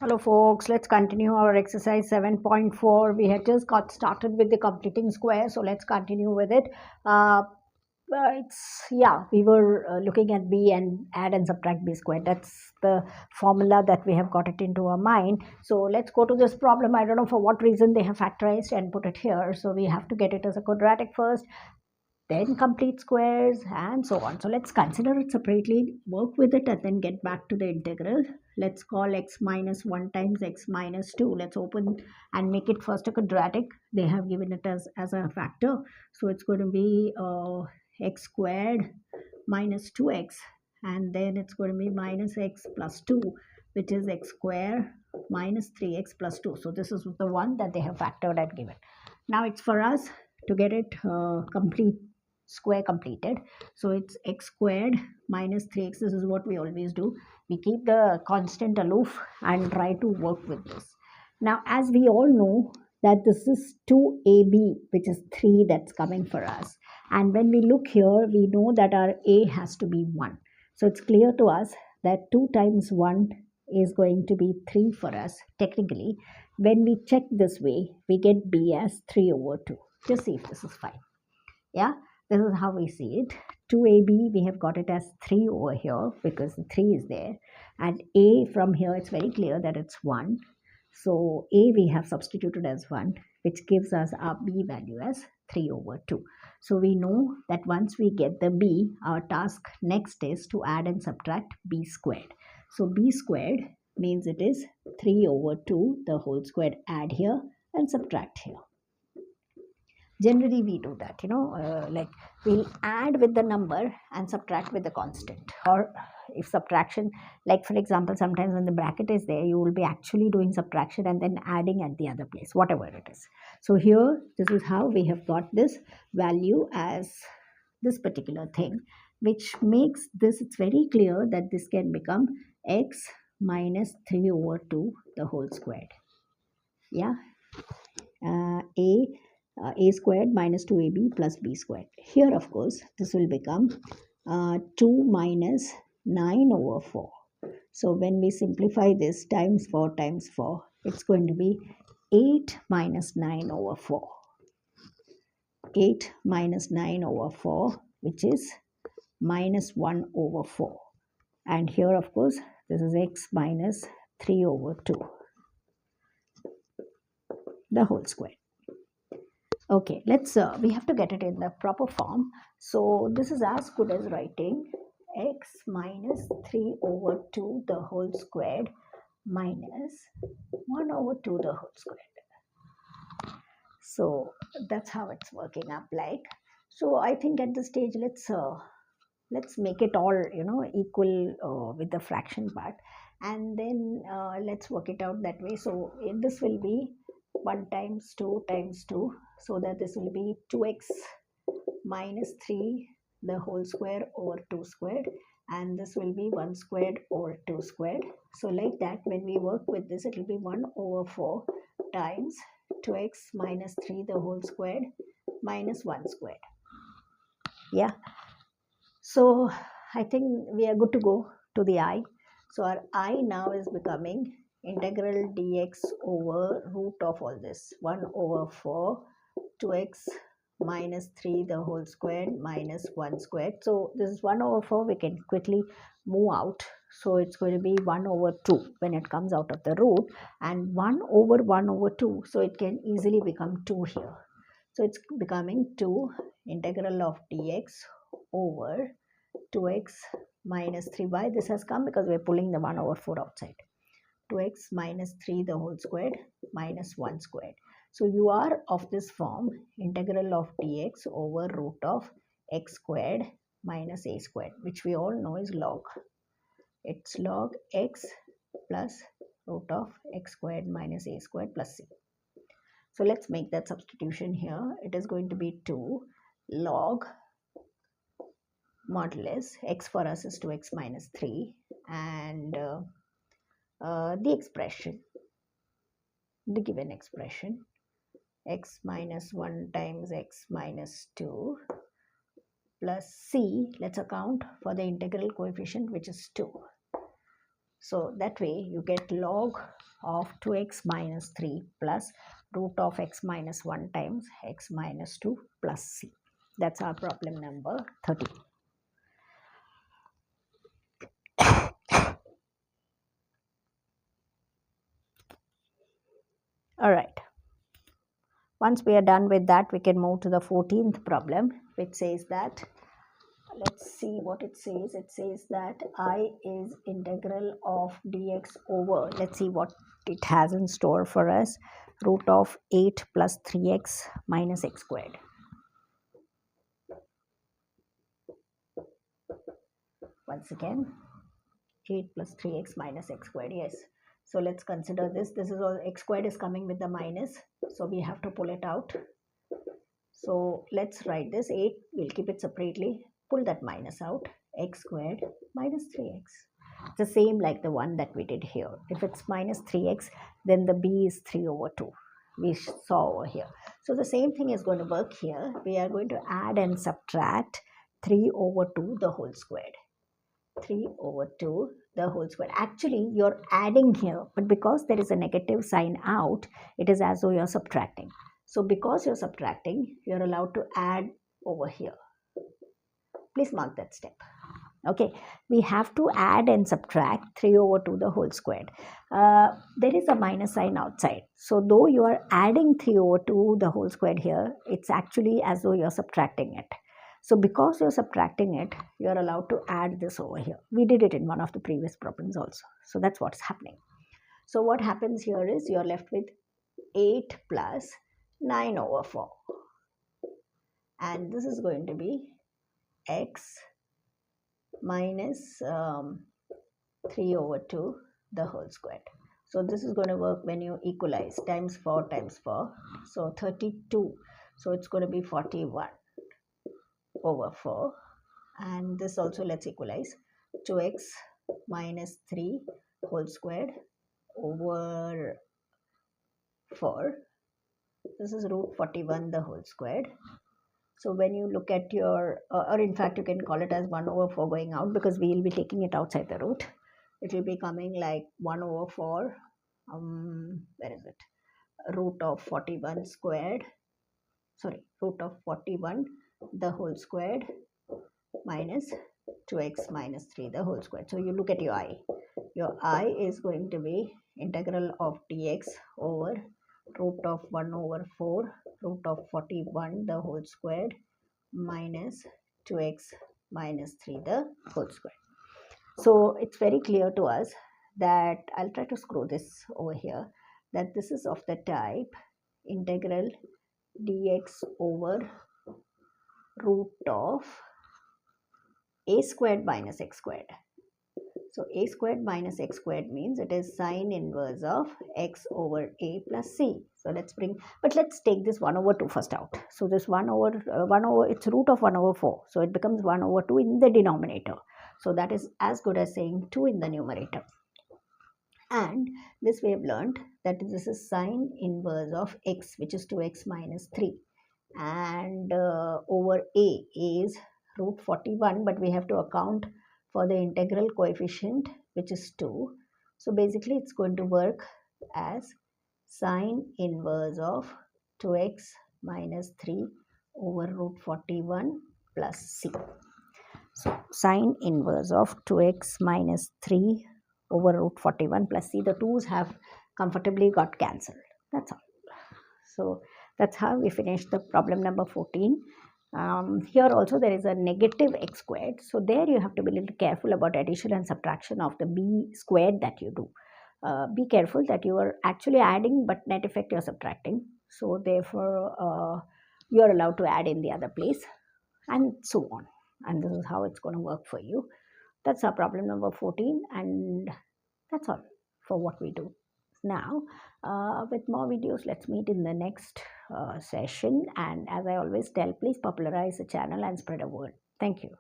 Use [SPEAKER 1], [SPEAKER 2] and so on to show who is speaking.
[SPEAKER 1] Hello folks, let's continue our exercise 7.4. We had just got started with the completing square, so let's continue with it. We were looking at b and add and subtract b squared. That's the formula that we have got it into our mind. So let's go to this problem. I don't know for what reason they have factorized and put it here, so we have to get it as a quadratic first, then complete squares and so on. So let's consider it separately, work with it, and then get back to the integral. Let's call x minus 1 times x minus 2. Let's open and make it first a quadratic. They have given it as a factor. So it's going to be x squared minus 2x, and then it's going to be minus x plus 2, which is x squared minus 3x plus 2. So this is the one that they have factored and given. Now it's for us to get it complete square completed. So it's x squared minus 3x. This is what we always do. We keep the constant aloof and try to work with this. Now, as we all know that this is 2ab, which is 3 that's coming for us. And when we look here, we know that our a has to be 1. So it's clear to us that 2 times 1 is going to be 3 for us. Technically, when we check this way, we get b as 3 over 2. Just see if this is fine. Yeah, this is how we see it. 2ab, we have got it as 3 over here because the 3 is there, and a from here it's very clear that it's 1. So a we have substituted as 1, which gives us our b value as 3 over 2. So we know that once we get the b, our task next is to add and subtract b squared. So b squared means it is 3 over 2 the whole squared. Add here and subtract here. Generally we do that, like we'll add with the number and subtract with the constant. Or if subtraction, like for example, sometimes when the bracket is there, you will be actually doing subtraction and then adding at the other place, whatever it is. So here, this is how we have got this value as this particular thing, which makes this, it's very clear that this can become x minus 3 over 2 the whole squared. Yeah, a squared minus 2ab plus b squared. Here, of course, this will become 2 minus 9 over 4. So when we simplify this times 4 times 4, it's going to be 8 minus 9 over 4. 8 minus 9 over 4, which is minus 1 over 4. And here, of course, this is x minus 3 over 2, the whole square. Okay, let's we have to get it in the proper form. So this is as good as writing x minus 3 over 2 the whole squared minus 1 over 2 the whole squared. So that's how it's working up like. So I think at this stage, let's make it all equal with the fraction part, and then let's work it out that way. So this will be 1 times 2 times 2, so that this will be 2x minus 3 the whole square over 2 squared, and this will be 1 squared over 2 squared. So like that, when we work with this, it will be 1 over 4 times 2x minus 3 the whole squared minus 1 squared. Yeah, so I think we are good to go to the I. So our I now is becoming integral dx over root of all this, 1 over 4 2x minus 3 the whole squared minus 1 squared. So this is 1 over 4, we can quickly move out. So it's going to be 1 over 2 when it comes out of the root, and 1 over 2, so it can easily become 2 here. So it's becoming 2 integral of dx over 2x minus 3. Why this has come? Because we're pulling the 1 over 4 outside. 2x minus 3 the whole squared minus 1 squared. So you are of this form, integral of dx over root of x squared minus a squared, which we all know is log. It's log x plus root of x squared minus a squared plus c. So let's make that substitution here. It is going to be 2 log modulus x for us is 2x minus 3, and the expression, the given expression, x minus 1 times x minus 2 plus c. Let's account for the integral coefficient, which is 2. So that way you get log of 2x minus 3 plus root of x minus 1 times x minus 2 plus c. That's our problem number 30. All right. Once we are done with that, we can move to the 14th problem, which says that, let's see what it says. It says that I is integral of dx over, let's see what it has in store for us, root of 8 plus 3x minus x squared. Once again, 8 plus 3x minus x squared, yes. So let's consider this. This is all, x squared is coming with the minus, so we have to pull it out. So let's write this 8, we'll keep it separately, pull that minus out, x squared minus 3x. It's the same like the one that we did here. If it's minus 3x, then the b is 3 over 2. We saw over here. So the same thing is going to work here. We are going to add and subtract 3 over 2 the whole squared. 3 over 2 the whole square. Actually, you're adding here, but because there is a negative sign out, it is as though you're subtracting. So because you're subtracting, you're allowed to add over here. Please mark that step. Okay, we have to add and subtract 3 over 2 the whole squared. There is a minus sign outside. So though you are adding 3 over 2 the whole squared here, it's actually as though you're subtracting it. So because you're subtracting it, you're allowed to add this over here. We did it in one of the previous problems also. So that's what's happening. So what happens here is you're left with 8 plus 9 over 4. And this is going to be x minus 3 over 2 the whole squared. So this is going to work when you equalize, times 4 times 4. So 32. So it's going to be 41 over 4. And this also let's equalize, 2x minus 3 whole squared over 4. This is root 41 the whole squared. So when you look at your, or in fact you can call it as 1 over 4 going out, because we will be taking it outside the root. It will be coming like 1 over 4, where is it, root of 41 squared, sorry, root of 41 the whole squared minus 2x minus 3 the whole squared. So you look at your I. Your I is going to be integral of dx over root of 1 over 4 root of 41 the whole squared minus 2x minus 3 the whole squared. So it's very clear to us that, I'll try to screw this over here, that this is of the type integral dx over root of a squared minus x squared. So a squared minus x squared means it is sine inverse of x over a plus c. So let's take this 1 over 2 first out. So this 1 over, it's root of 1 over 4. So it becomes 1 over 2 in the denominator. So that is as good as saying 2 in the numerator. And this we have learned that this is sine inverse of x, which is 2x minus 3. And over a is root 41, but we have to account for the integral coefficient, which is 2. So basically it's going to work as sine inverse of 2x minus 3 over root 41 plus c. So sine inverse of 2x minus 3 over root 41 plus c. The 2's have comfortably got cancelled. That's all. So that's how we finished the problem number 14. Here also there is a negative x squared. So there you have to be a little careful about addition and subtraction of the b squared that you do. Be careful that you are actually adding, but net effect you are subtracting. So therefore you are allowed to add in the other place, and so on. And this is how it's going to work for you. That's our problem number 14, and that's all for what we do. Now, with more videos, let's meet in the next session. And as I always tell, please popularize the channel and spread a word. Thank you.